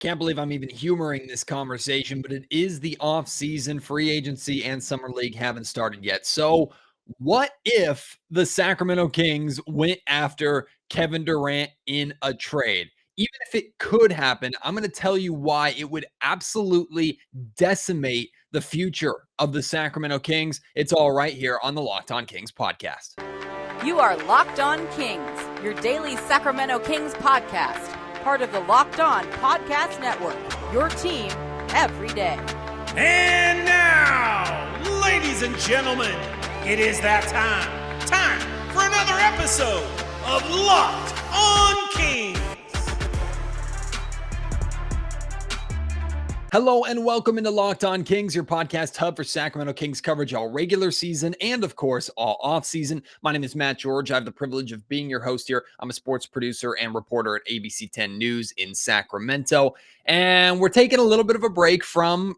Can't believe I'm even humoring this conversation, but it is the off-season. Free agency and summer league haven't started yet. So, what if the Sacramento Kings went after Kevin Durant in a trade? Even if it could happen, I'm going to tell you why it would absolutely decimate the future of the Sacramento Kings. It's all right here on the Locked On Kings podcast. You are Locked On Kings, your daily Sacramento Kings podcast. Part of the Locked On Podcast Network, your team every day. And now, ladies and gentlemen, it is that time. Time for another episode of Locked On Kings. Hello and welcome into Locked On Kings, your podcast hub for Sacramento Kings coverage all regular season and, of course, all off season. My name is Matt George. I have the privilege of being your host here. I'm a sports producer and reporter at ABC 10 News in Sacramento. And we're taking a little bit of a break from,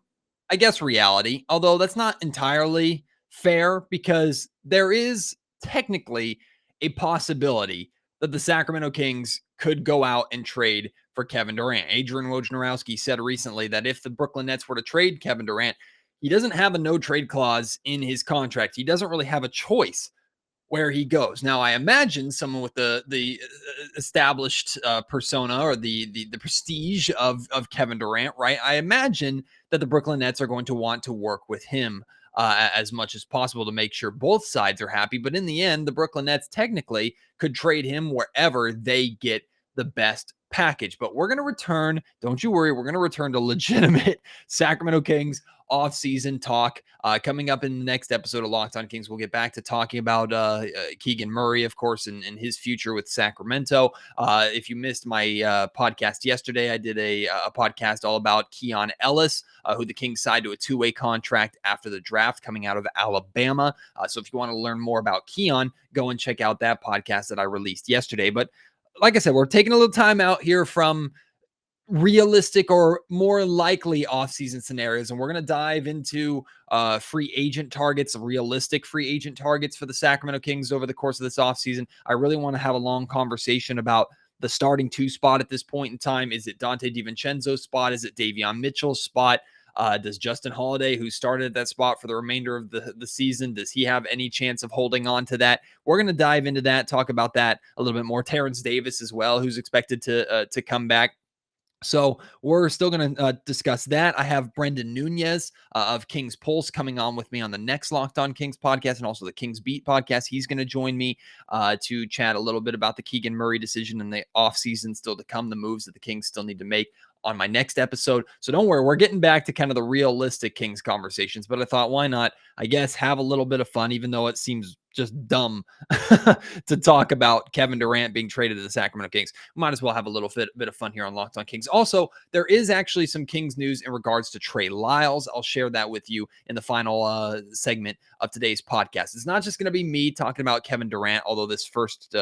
I guess, reality, although that's not entirely fair because there is technically a possibility that the Sacramento Kings could go out and trade for Kevin Durant. Adrian Wojnarowski said recently that if the Brooklyn Nets were to trade Kevin Durant, he doesn't have a no trade clause in his contract. He doesn't really have a choice where he goes. Now, I imagine someone with the established persona or the prestige of Kevin Durant, right? I imagine that the Brooklyn Nets are going to want to work with him as much as possible to make sure both sides are happy. But in the end, the Brooklyn Nets technically could trade him wherever they get the best package. But we're going to return, don't you worry, we're going to return to legitimate Sacramento Kings off-season talk. Coming up in the next episode of Locked On Kings, we'll get back to talking about Keegan Murray, of course, and his future with Sacramento. If you missed my podcast yesterday, I did a podcast all about Keon Ellis, who the Kings signed to a two-way contract after the draft coming out of Alabama. So if you want to learn more about Keon, go and check out that podcast that I released yesterday. But like I said, we're taking a little time out here from realistic or more likely offseason scenarios, and we're going to dive into free agent targets, realistic free agent targets for the Sacramento Kings over the course of this offseason. I really want to have a long conversation about the starting two spot at this point in time. Is it Dante DiVincenzo's spot? Is it Davion Mitchell's spot? Does Justin Holiday, who started at that spot for the remainder of the season, does he have any chance of holding on to that? We're going to dive into that, talk about that a little bit more. Terrence Davis as well, who's expected to come back. So we're still going to discuss that. I have Brendan Nunez of Kings Pulse coming on with me on the next Locked On Kings podcast and also the Kings Beat podcast. He's going to join me to chat a little bit about the Keegan Murray decision and the offseason still to come, the moves that the Kings still need to make on my next episode. So don't worry, we're getting back to kind of the realistic Kings conversations, but I thought, why not, I guess, have a little bit of fun, even though it seems just dumb to talk about Kevin Durant being traded to the Sacramento Kings. Might as well have a little bit of fun here on Locked On Kings. Also, there is actually some Kings news in regards to Trey Lyles. I'll share that with you in the final segment of today's podcast. It's not just going to be me talking about Kevin Durant, although this first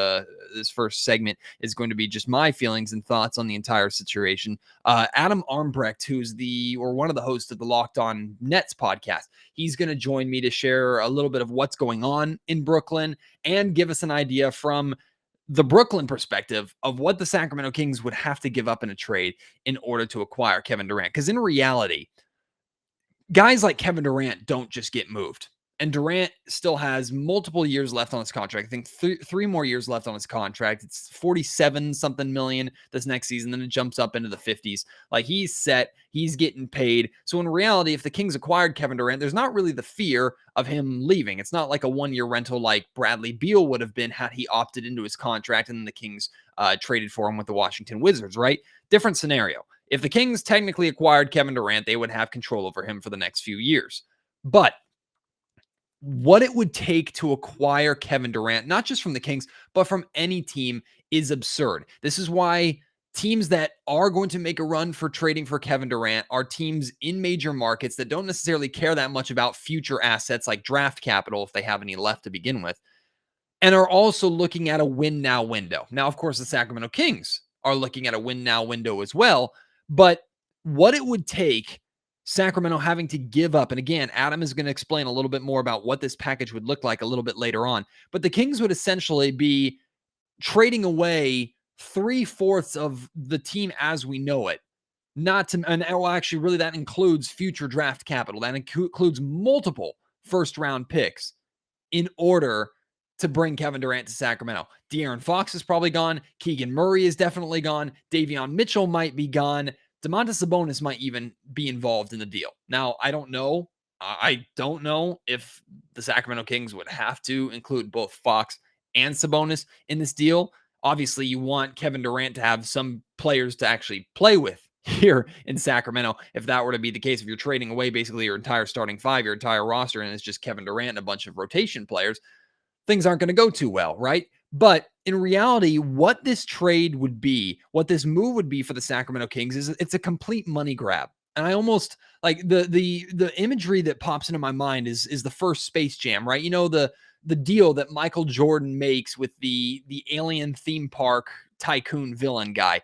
segment is going to be just my feelings and thoughts on the entire situation. Adam Armbrecht, who's one of the hosts of the Locked On Nets podcast, he's going to join me to share a little bit of what's going on in Brooklyn and give us an idea from the Brooklyn perspective of what the Sacramento Kings would have to give up in a trade in order to acquire Kevin Durant. Because in reality, guys like Kevin Durant don't just get moved. And Durant still has multiple years left on his contract. I think three more years left on his contract. It's 47 something million this next season. Then it jumps up into the 50s. Like, he's set. He's getting paid. So in reality, if the Kings acquired Kevin Durant, there's not really the fear of him leaving. It's not like a one-year rental like Bradley Beal would have been had he opted into his contract and then the Kings traded for him with the Washington Wizards, right? Different scenario. If the Kings technically acquired Kevin Durant, they would have control over him for the next few years. But what it would take to acquire Kevin Durant, not just from the Kings, but from any team, is absurd. This is why teams that are going to make a run for trading for Kevin Durant are teams in major markets that don't necessarily care that much about future assets like draft capital, if they have any left to begin with, and are also looking at a win now window. Now, of course, the Sacramento Kings are looking at a win now window as well, but what it would take Sacramento having to give up. And again, Adam is going to explain a little bit more about what this package would look like a little bit later on. But the Kings would essentially be trading away 3/4 of the team as we know it that includes future draft capital. That includes multiple first-round picks in order to bring Kevin Durant to Sacramento. De'Aaron Fox is probably gone. Keegan Murray is definitely gone. Davion Mitchell might be gone. Domantas Sabonis might even be involved in the deal. Now, I don't know. I don't know if the Sacramento Kings would have to include both Fox and Sabonis in this deal. Obviously, you want Kevin Durant to have some players to actually play with here in Sacramento. If that were to be the case, if you're trading away basically your entire starting five, your entire roster, and it's just Kevin Durant and a bunch of rotation players, things aren't going to go too well, right? But in reality, what this trade would be, what this move would be for the Sacramento Kings is it's a complete money grab. And I almost like the imagery that pops into my mind is the first Space Jam, right? You know, the deal that Michael Jordan makes with the alien theme park tycoon villain guy,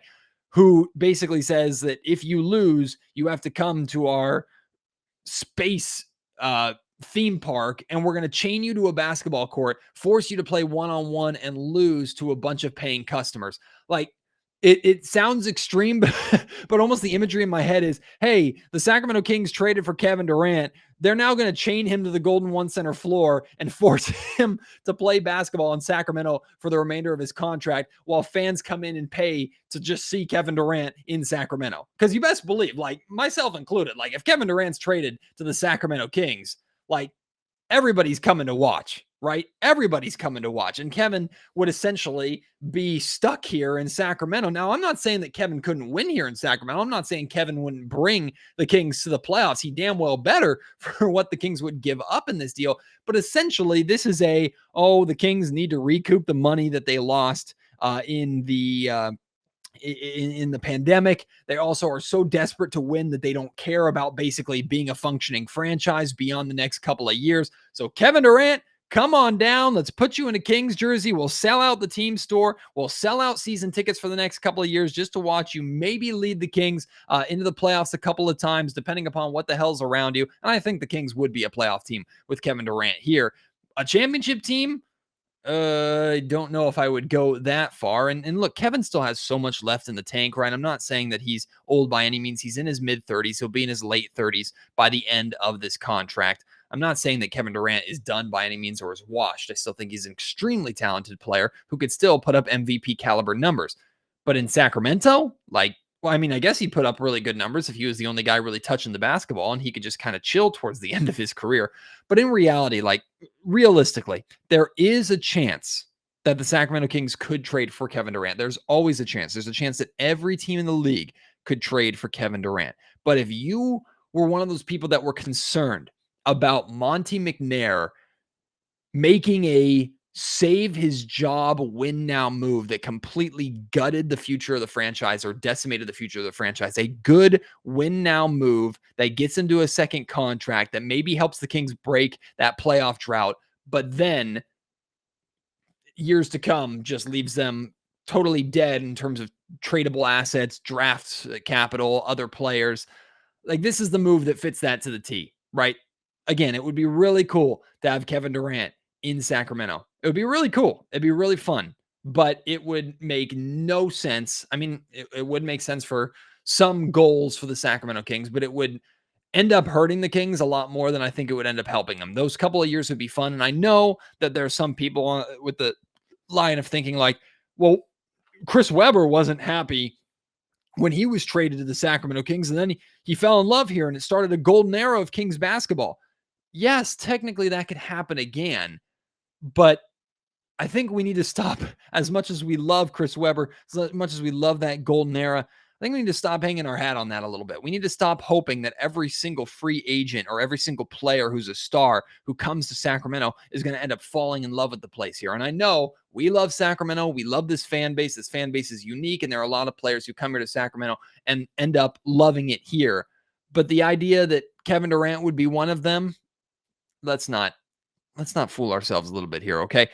who basically says that if you lose, you have to come to our space theme park, and we're going to chain you to a basketball court, force you to play one-on-one, and lose to a bunch of paying customers. Like, it sounds extreme, but almost the imagery in my head is, hey, the Sacramento Kings traded for Kevin Durant. They're now going to chain him to the Golden One Center floor and force him to play basketball in Sacramento for the remainder of his contract, while fans come in and pay to just see Kevin Durant in Sacramento. Because you best believe, like myself included, like if Kevin Durant's traded to the Sacramento Kings, like everybody's coming to watch, right? Everybody's coming to watch. And Kevin would essentially be stuck here in Sacramento. Now, I'm not saying that Kevin couldn't win here in Sacramento. I'm not saying Kevin wouldn't bring the Kings to the playoffs. He damn well better for what the Kings would give up in this deal. But essentially, this is the Kings need to recoup the money that they lost in the pandemic. They also are so desperate to win that they don't care about basically being a functioning franchise beyond the next couple of years. So Kevin Durant, come on down. Let's put you in a Kings jersey. We'll sell out the team store. We'll sell out season tickets for the next couple of years just to watch you maybe lead the Kings into the playoffs a couple of times, depending upon what the hell's around you. And I think the Kings would be a playoff team with Kevin Durant here. A championship team? I don't know if I would go that far. And look, Kevin still has so much left in the tank, right? I'm not saying that he's old by any means. He's in his mid-30s. He'll be in his late 30s by the end of this contract. I'm not saying that Kevin Durant is done by any means or is washed. I still think he's an extremely talented player who could still put up MVP caliber numbers. But in Sacramento, I guess he'd put up really good numbers if he was the only guy really touching the basketball and he could just kind of chill towards the end of his career. But in reality, realistically, there is a chance that the Sacramento Kings could trade for Kevin Durant. There's always a chance. There's a chance that every team in the league could trade for Kevin Durant. But if you were one of those people that were concerned about Monte McNair making a save his job win now move that completely gutted the future of the franchise or decimated the future of the franchise, a good win now move that gets into a second contract that maybe helps the Kings break that playoff drought, but then years to come just leaves them totally dead in terms of tradable assets, drafts, capital, other players. Like, this is the move that fits that to the T, right? Again, it would be really cool to have Kevin Durant in Sacramento. It would be really cool. It'd be really fun, but it would make no sense. I mean, it would make sense for some goals for the Sacramento Kings, but it would end up hurting the Kings a lot more than I think it would end up helping them. Those couple of years would be fun. And I know that there are some people with the line of thinking like, well, Chris Webber wasn't happy when he was traded to the Sacramento Kings, and then he fell in love here and it started a golden era of Kings basketball. Yes, technically that could happen again, but I think we need to stop, as much as we love Chris Webber, as much as we love that golden era, I think we need to stop hanging our hat on that a little bit. We need to stop hoping that every single free agent or every single player who's a star who comes to Sacramento is going to end up falling in love with the place here. And I know we love Sacramento. We love this fan base. This fan base is unique, and there are a lot of players who come here to Sacramento and end up loving it here. But the idea that Kevin Durant would be one of them, let's not fool ourselves a little bit here, okay?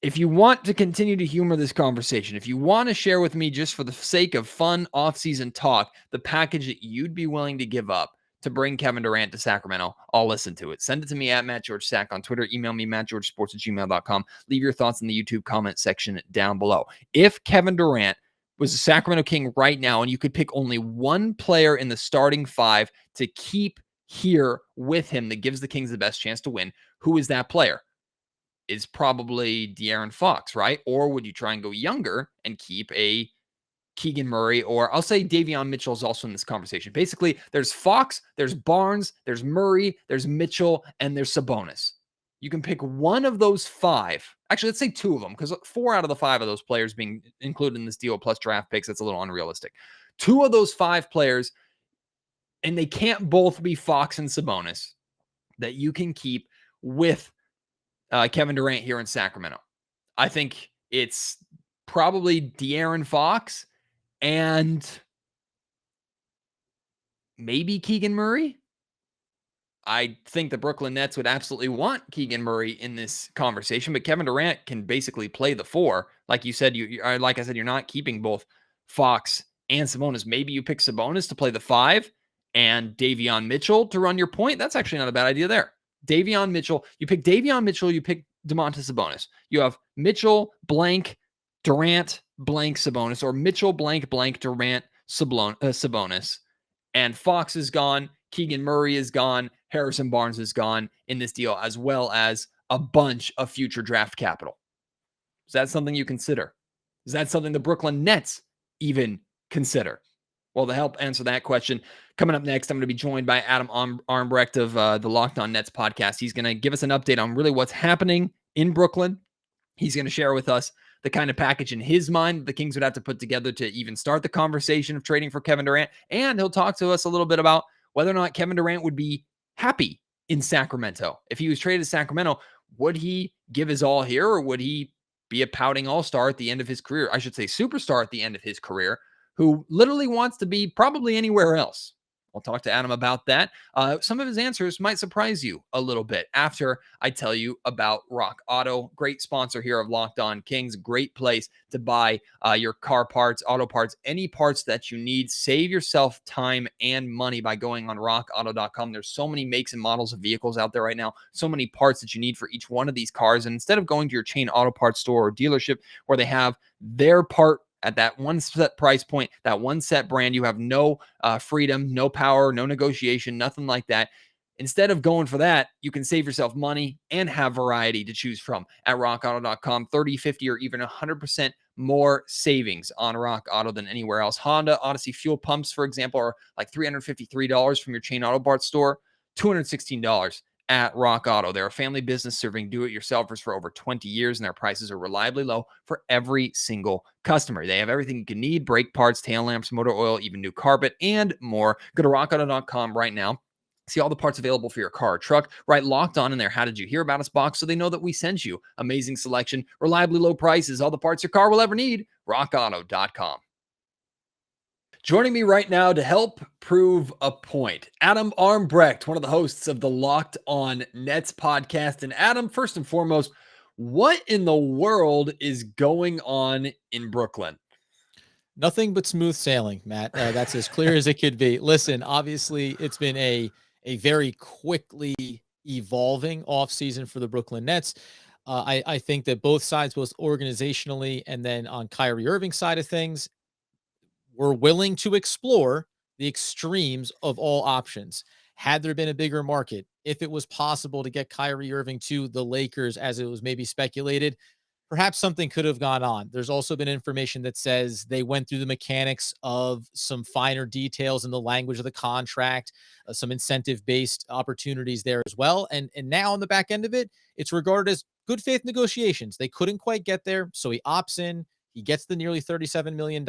If you want to continue to humor this conversation, if you want to share with me just for the sake of fun off-season talk, the package that you'd be willing to give up to bring Kevin Durant to Sacramento, I'll listen to it. Send it to me at MattGeorgeSack on Twitter. Email me, mattgeorgesports@gmail.com. Leave your thoughts in the YouTube comment section down below. If Kevin Durant was a Sacramento King right now, and you could pick only one player in the starting five to keep here with him that gives the Kings the best chance to win, who is that player? Is probably De'Aaron Fox, right? Or would you try and go younger and keep a Keegan Murray, or I'll say Davion Mitchell is also in this conversation. Basically, there's Fox, there's Barnes, there's Murray, there's Mitchell, and there's Sabonis. You can pick one of those five. Actually, let's say two of them, because 4 out of the 5 of those players being included in this deal plus draft picks, that's a little unrealistic. 2 of those 5 players, and they can't both be Fox and Sabonis, that you can keep with Kevin Durant here in Sacramento. I think it's probably De'Aaron Fox and maybe Keegan Murray. I think the Brooklyn Nets would absolutely want Keegan Murray in this conversation, but Kevin Durant can basically play the 4. Like you said, like I said, you're not keeping both Fox and Sabonis. Maybe you pick Sabonis to play the 5 and Davion Mitchell to run your point. That's actually not a bad idea there. Davion Mitchell, you pick Davion Mitchell, you pick Domantas Sabonis. You have Mitchell blank Durant blank Sabonis, or Mitchell blank blank Durant Sabonis, and Fox is gone. Keegan Murray is gone. Harrison Barnes is gone in this deal, as well as a bunch of future draft capital. Is that something you consider? Is that something the Brooklyn Nets even consider? Well, to help answer that question, coming up next, I'm going to be joined by Adam Armbrecht of the Locked On Nets podcast. He's going to give us an update on really what's happening in Brooklyn. He's going to share with us the kind of package in his mind the Kings would have to put together to even start the conversation of trading for Kevin Durant. And he'll talk to us a little bit about whether or not Kevin Durant would be happy in Sacramento. If he was traded to Sacramento, would he give his all here, or would he be a pouting all-star at the end of his career? I should say superstar at the end of his career, who literally wants to be probably anywhere else. I'll talk to Adam about that. Some of his answers might surprise you a little bit after I tell you about Rock Auto. Great sponsor here of Locked On Kings. Great place to buy your car parts, auto parts, any parts that you need. Save yourself time and money by going on rockauto.com. There's so many makes and models of vehicles out there right now, so many parts that you need for each one of these cars. And instead of going to your chain auto parts store or dealership where they have their part at that one set price point, that one set brand, you have no freedom, no power, no negotiation, nothing like that. Instead of going for that, you can save yourself money and have variety to choose from at rockauto.com. 30, 50, or even 100% more savings on Rock Auto than anywhere else. Honda Odyssey fuel pumps, for example, are like $353 from your chain auto parts store, $216 at Rock Auto. They're a family business serving do-it-yourselfers for over 20 years, and their prices are reliably low for every single customer. They have everything you can need: brake parts, tail lamps, motor oil, even new carpet, and more. Go to rockauto.com right now. See all the parts available for your car or truck. Write Locked On in there "How did you hear about us" box so they know that we sent you. Amazing selection, reliably low prices, all the parts your car will ever need. rockauto.com. Joining me right now to help prove a point, Adam Armbrecht, one of the hosts of the Locked On Nets podcast. And Adam, first and foremost, what in the world is going on in Brooklyn? Nothing but smooth sailing, Matt. That's as clear as it could be. Listen, obviously, it's been a very quickly evolving offseason for the Brooklyn Nets. I think that both sides, both organizationally and then on Kyrie Irving's side of things, were willing to explore the extremes of all options. Had there been a bigger market, if it was possible to get Kyrie Irving to the Lakers, as it was maybe speculated, perhaps something could have gone on. There's also been information that says they went through the mechanics of some finer details in the language of the contract, some incentive-based opportunities there as well. And now on the back end of it, it's regarded as good faith negotiations. They couldn't quite get there, so he opts in. He gets the nearly $37 million,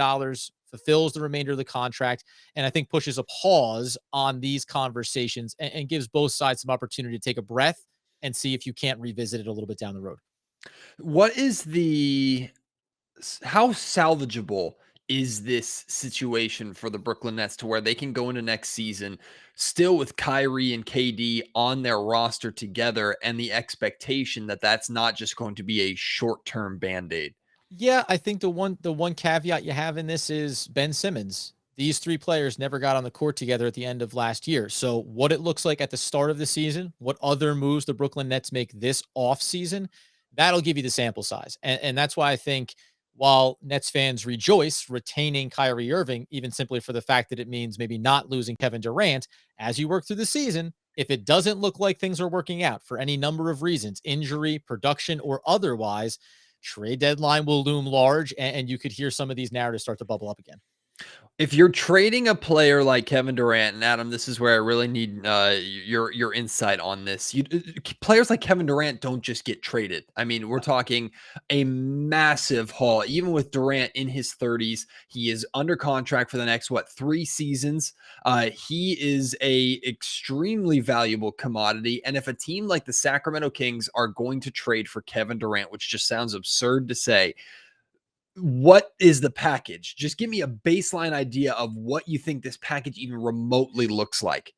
fulfills the remainder of the contract, and I think pushes a pause on these conversations and gives both sides some opportunity to take a breath and see if you can't revisit it a little bit down the road. What is how salvageable is this situation for the Brooklyn Nets to where they can go into next season still with Kyrie and KD on their roster together, and the expectation that that's not just going to be a short-term Band-Aid? Yeah, I think the one caveat you have in this is Ben Simmons. These three players never got on the court together at the end of last year. So what it looks like at the start of the season, what other moves the Brooklyn Nets make this offseason, that'll give you the sample size. And that's why I think while Nets fans rejoice retaining Kyrie Irving, even simply for the fact that it means maybe not losing Kevin Durant. As you work through the season, if it doesn't look like things are working out for any number of reasons, injury, production, or otherwise, trade deadline will loom large, and you could hear some of these narratives start to bubble up again. If you're trading a player like Kevin Durant, and Adam, this is where I really need your insight on this. Players like Kevin Durant don't just get traded. I mean, we're talking a massive haul. Even with Durant in his 30s, he is under contract for the next 3 seasons. He is a extremely valuable commodity. And if a team like the Sacramento Kings are going to trade for Kevin Durant, which just sounds absurd to say, what is the package? Just give me a baseline idea of what you think this package even remotely looks like.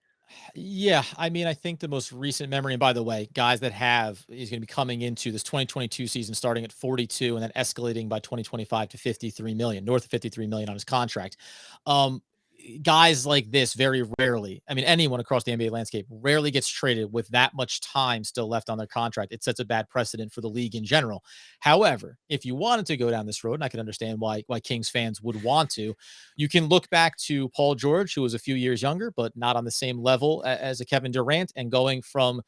Yeah, I mean, I think the most recent memory, and by the way, guys that he's going to be coming into this 2022 season starting at 42 and then escalating by 2025 to 53 million, north of 53 million on his contract. Um, Guys like this very rarely, I mean, anyone across the NBA landscape rarely gets traded with that much time still left on their contract. It sets a bad precedent for the league in general. However, if you wanted to go down this road, and I can understand why Kings fans would want to, you can look back to Paul George, who was a few years younger, but not on the same level as a Kevin Durant, and going from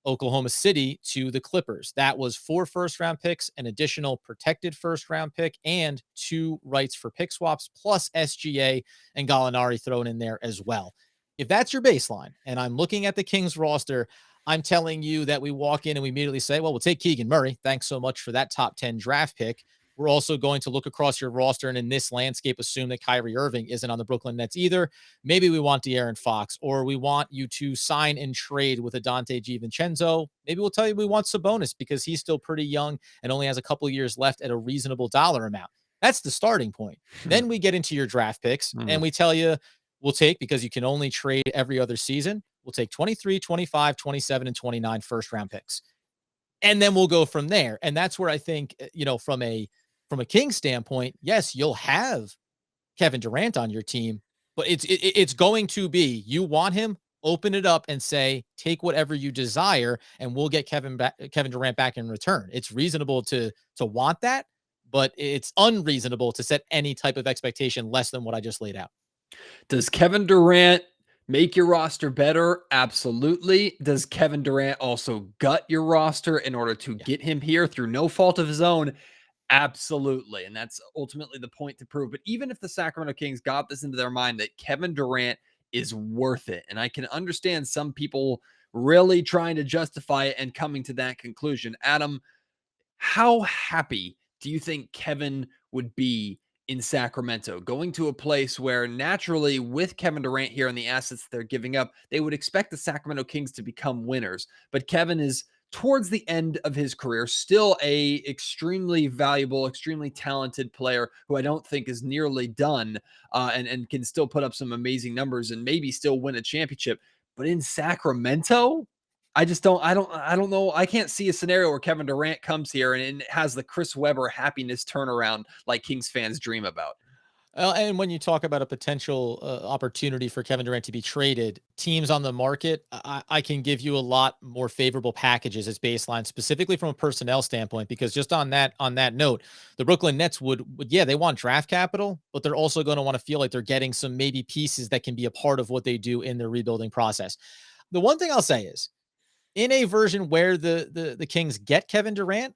Oklahoma City to the Clippers. That was 4 first-round picks, an additional protected first-round pick, and 2 rights for pick swaps, plus SGA and Gallinari thrown in there as well. If that's your baseline, and I'm looking at the Kings roster, I'm telling you that we walk in and we immediately say, well, we'll take Keegan Murray. Thanks so much for that top 10 draft pick. We're also going to look across your roster and in this landscape assume that Kyrie Irving isn't on the Brooklyn Nets either. Maybe we want De'Aaron Fox, or we want you to sign and trade with a Dante DiVincenzo. Maybe we'll tell you we want Sabonis because he's still pretty young and only has a couple years left at a reasonable dollar amount. That's the starting point. Then we get into your draft picks and we tell you we'll take, because you can only trade every other season, we'll take 23, 25, 27, and 29 first round picks. And then we'll go from there. And that's where I think, from a Kings standpoint, yes, you'll have Kevin Durant on your team, but it's going to be, you want him, open it up and say, take whatever you desire, and we'll get Kevin Durant back in return. It's reasonable to want that, but it's unreasonable to set any type of expectation less than what I just laid out. Does Kevin Durant make your roster better? Absolutely. Does Kevin Durant also gut your roster in order to get him here through no fault of his own? Absolutely. And that's ultimately the point to prove. But even if the Sacramento Kings got this into their mind that Kevin Durant is worth it, and I can understand some people really trying to justify it and coming to that conclusion. Adam, how happy do you think Kevin would be in Sacramento, going to a place where naturally with Kevin Durant here and the assets they're giving up, they would expect the Sacramento Kings to become winners. But Kevin is towards the end of his career, still a extremely valuable, extremely talented player who I don't think is nearly done and can still put up some amazing numbers and maybe still win a championship. But in Sacramento, I don't know. I can't see a scenario where Kevin Durant comes here and has the Chris Webber happiness turnaround like Kings fans dream about. And when you talk about a potential opportunity for Kevin Durant to be traded, teams on the market, I can give you a lot more favorable packages as baseline, specifically from a personnel standpoint. Because just on that note, the Brooklyn Nets would they want draft capital, but they're also going to want to feel like they're getting some maybe pieces that can be a part of what they do in their rebuilding process. The one thing I'll say is, in a version where the Kings get Kevin Durant,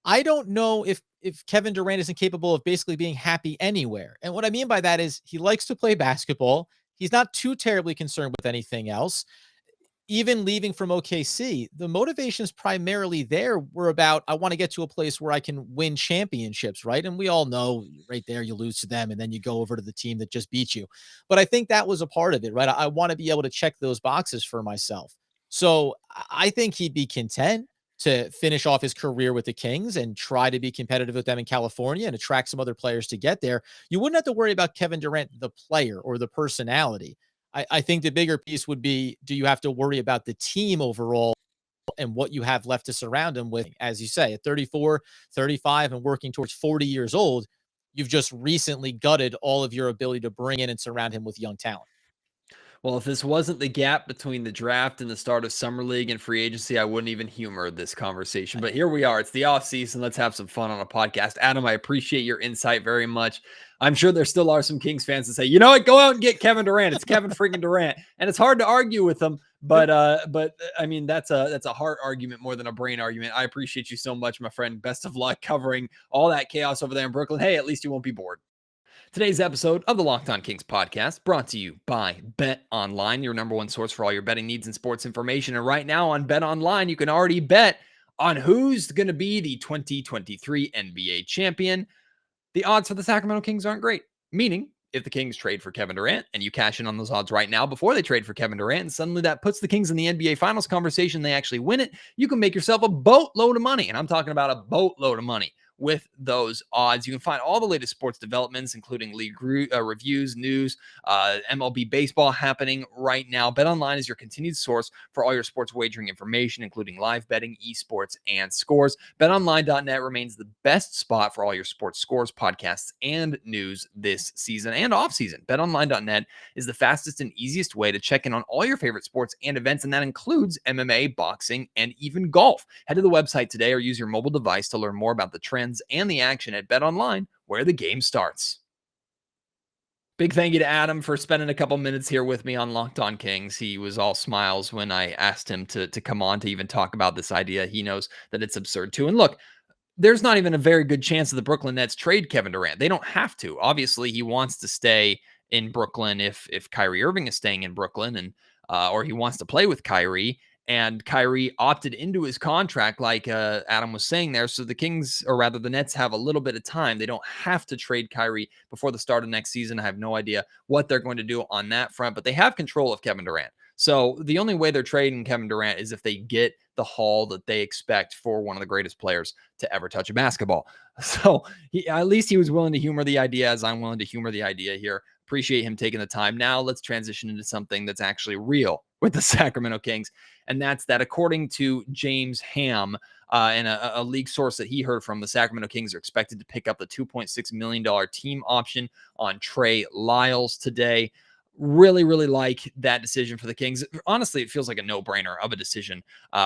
I don't know if Kevin Durant isn't capable of basically being happy anywhere. And what I mean by that is he likes to play basketball. He's not too terribly concerned with anything else. Even leaving from OKC, the motivations primarily there were about, I want to get to a place where I can win championships, right? And we all know right there, you lose to them and then you go over to the team that just beat you. But I think that was a part of it, right? I want to be able to check those boxes for myself. So I think he'd be content to finish off his career with the Kings and try to be competitive with them in California and attract some other players to get there. You wouldn't have to worry about Kevin Durant, the player or the personality. I think the bigger piece would be, do you have to worry about the team overall and what you have left to surround him with? As you say, at 34, 35, and working towards 40 years old, you've just recently gutted all of your ability to bring in and surround him with young talent. Well, if this wasn't the gap between the draft and the start of summer league and free agency, I wouldn't even humor this conversation. But here we are. It's the off season. Let's have some fun on a podcast. Adam, I appreciate your insight very much. I'm sure there still are some Kings fans that say, you know what, go out and get Kevin Durant. It's Kevin freaking Durant. And it's hard to argue with them. But I mean, that's a heart argument more than a brain argument. I appreciate you so much, my friend. Best of luck covering all that chaos over there in Brooklyn. Hey, at least you won't be bored. Today's episode of the Locked On Kings podcast brought to you by Bet Online, your number one source for all your betting needs and sports information. And right now on Bet Online, you can already bet on who's going to be the 2023 NBA champion. The odds for the Sacramento Kings aren't great, meaning if the Kings trade for Kevin Durant and you cash in on those odds right now before they trade for Kevin Durant, and suddenly that puts the Kings in the NBA Finals conversation, they actually win it, you can make yourself a boatload of money. And I'm talking about a boatload of money with those odds. You can find all the latest sports developments, including league reviews, news, MLB baseball happening right now. BetOnline is your continued source for all your sports wagering information, including live betting, esports, and scores. BetOnline.net remains the best spot for all your sports scores, podcasts, and news this season and off season. BetOnline.net is the fastest and easiest way to check in on all your favorite sports and events, and that includes MMA, boxing, and even golf. Head to the website today or use your mobile device to learn more about the trends and the action at BetOnline, where the game starts. Big thank you to Adam for spending a couple minutes here with me on Locked On Kings. He was all smiles when I asked him to come on to even talk about this idea. He knows that it's absurd too. And look, there's not even a very good chance that the Brooklyn Nets trade Kevin Durant. They don't have to. Obviously, he wants to stay in Brooklyn if Kyrie Irving is staying in Brooklyn, and or he wants to play with Kyrie. And Kyrie opted into his contract, like Adam was saying there. So the Kings, or rather the Nets, have a little bit of time. They don't have to trade Kyrie before the start of next season. I have no idea what they're going to do on that front, but they have control of Kevin Durant. So the only way they're trading Kevin Durant is if they get the haul that they expect for one of the greatest players to ever touch a basketball. So at least he was willing to humor the idea, as I'm willing to humor the idea here. Appreciate him taking the time. Now let's transition into something that's actually real with the Sacramento Kings. And that's that according to James Ham and a league source that he heard from, the Sacramento Kings are expected to pick up the $2.6 million team option on Trey Lyles today. Really, really like that decision for the Kings. Honestly, it feels like a no-brainer of a decision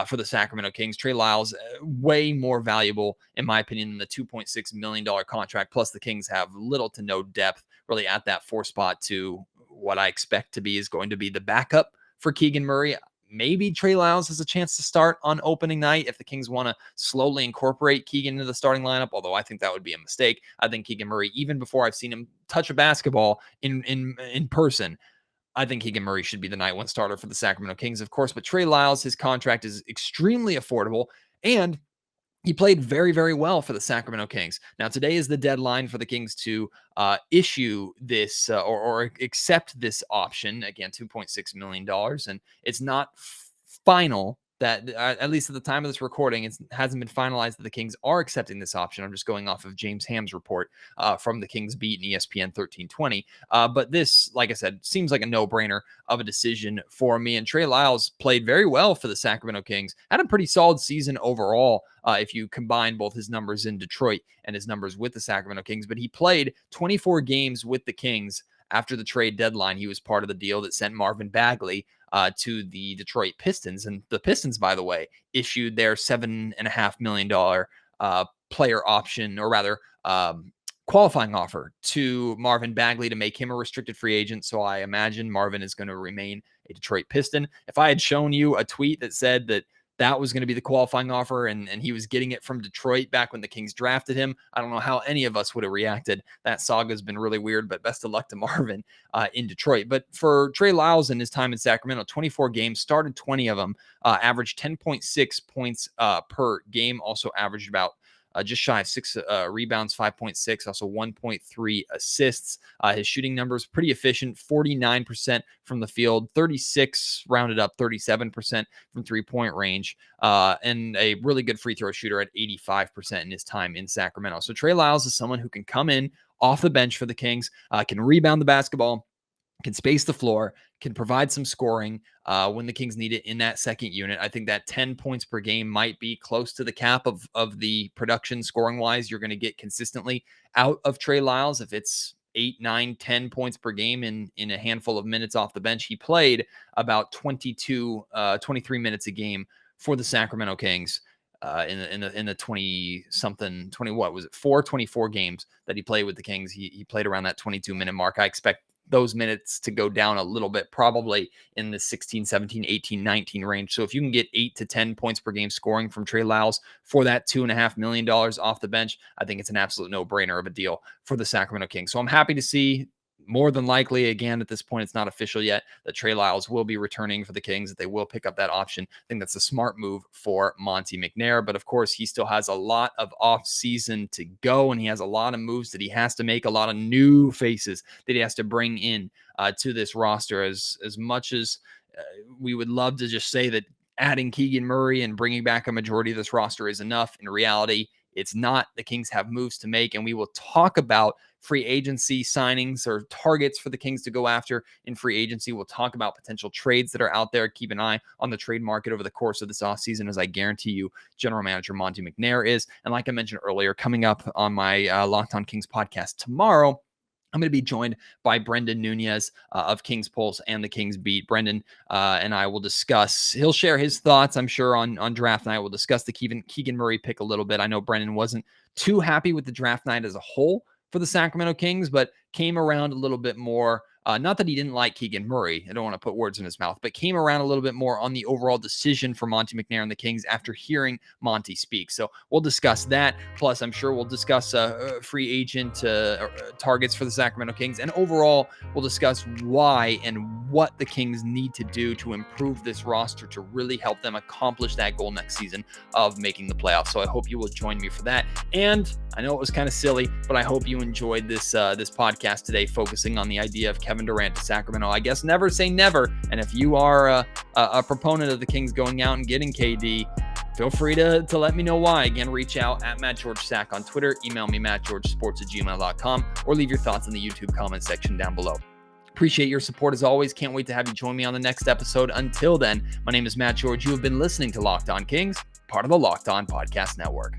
for the Sacramento Kings. Trey Lyles, way more valuable, in my opinion, than the $2.6 million contract. Plus, the Kings have little to no depth really at that 4 spot to what I expect to be is going to be the backup for Keegan Murray. Maybe Trey Lyles has a chance to start on opening night if the Kings want to slowly incorporate Keegan into the starting lineup, although I think that would be a mistake. I think Keegan Murray, even before I've seen him touch a basketball in person, I think Keegan Murray should be the night one starter for the Sacramento Kings, of course. But Trey Lyles, his contract is extremely affordable, and he played very, very well for the Sacramento Kings. Now, today is the deadline for the Kings to issue this or accept this option. Again, $2.6 million. And it's not final that, at least at the time of this recording, it hasn't been finalized that the Kings are accepting this option. I'm just going off of James Ham's report from the Kings beat in ESPN 1320. But this, like I said, seems like a no-brainer of a decision for me. And Trey Lyles played very well for the Sacramento Kings. Had a pretty solid season overall if you combine both his numbers in Detroit and his numbers with the Sacramento Kings. But he played 24 games with the Kings after the trade deadline. He was part of the deal that sent Marvin Bagley to the Detroit Pistons. And the Pistons, by the way, issued their $7.5 million player option, or rather qualifying offer to Marvin Bagley to make him a restricted free agent. So I imagine Marvin is going to remain a Detroit Piston. If I had shown you a tweet that said that was going to be the qualifying offer and he was getting it from Detroit back when the Kings drafted him, I don't know how any of us would have reacted. That saga has been really weird, but best of luck to Marvin in Detroit. But for Trey Lyles and his time in Sacramento, 24 games, started 20 of them, averaged 10.6 points per game, also averaged about just shy of 6 rebounds, 5.6, also 1.3 assists. His shooting numbers pretty efficient, 49% from the field, 36 rounded up, 37% from three-point range, and a really good free throw shooter at 85% in his time in Sacramento. So Trey Lyles is someone who can come in off the bench for the Kings, can rebound the basketball, can space the floor, can provide some scoring when the Kings need it in that second unit. I think that 10 points per game might be close to the cap of the production scoring-wise you're going to get consistently out of Trey Lyles. If it's 8, 9, 10 points per game in a handful of minutes off the bench. He played about 23 minutes a game for the Sacramento Kings in the 24 games that he played with the Kings. He played around that 22-minute mark. I expect those minutes to go down a little bit, probably in the 16, 17, 18, 19 range. So if you can get 8 to 10 points per game scoring from Trey Lyles for that $2.5 million off the bench, I think it's an absolute no-brainer of a deal for the Sacramento Kings. So I'm happy to see, more than likely, again, at this point, it's not official yet, that Trey Lyles will be returning for the Kings, that they will pick up that option. I think that's a smart move for Monte McNair. But of course, he still has a lot of offseason to go, and he has a lot of moves that he has to make, a lot of new faces that he has to bring in to this roster. As much as we would love to just say that adding Keegan Murray and bringing back a majority of this roster is enough, in reality, it's not. The Kings have moves to make, and we will talk about free agency signings or targets for the Kings to go after in free agency. We'll talk about potential trades that are out there. Keep an eye on the trade market over the course of this offseason, as I guarantee you General Manager Monte McNair is. And like I mentioned earlier, coming up on my Locked On Kings podcast tomorrow, I'm going to be joined by Brendan Nunez of Kings Pulse and the Kings Beat. Brendan and I will discuss, he'll share his thoughts, I'm sure, on draft night. We'll discuss the Keegan Murray pick a little bit. I know Brendan wasn't too happy with the draft night as a whole for the Sacramento Kings, but came around a little bit more. Not that he didn't like Keegan Murray. I don't want to put words in his mouth, but came around a little bit more on the overall decision for Monte McNair and the Kings after hearing Monte speak. So we'll discuss that. Plus, I'm sure we'll discuss free agent targets for the Sacramento Kings. And overall, we'll discuss why and what the Kings need to do to improve this roster to really help them accomplish that goal next season of making the playoffs. So I hope you will join me for that. And I know it was kind of silly, but I hope you enjoyed this podcast today, focusing on the idea of Kevin Durant to Sacramento. I guess never say never. And if you are a proponent of the Kings going out and getting KD, feel free to let me know why. Again, reach out at Matt George Sack on Twitter. Email me, mattgeorgesports@gmail.com, or leave your thoughts in the YouTube comment section down below. Appreciate your support as always. Can't wait to have you join me on the next episode. Until then, my name is Matt George. You have been listening to Locked On Kings, part of the Locked On Podcast Network.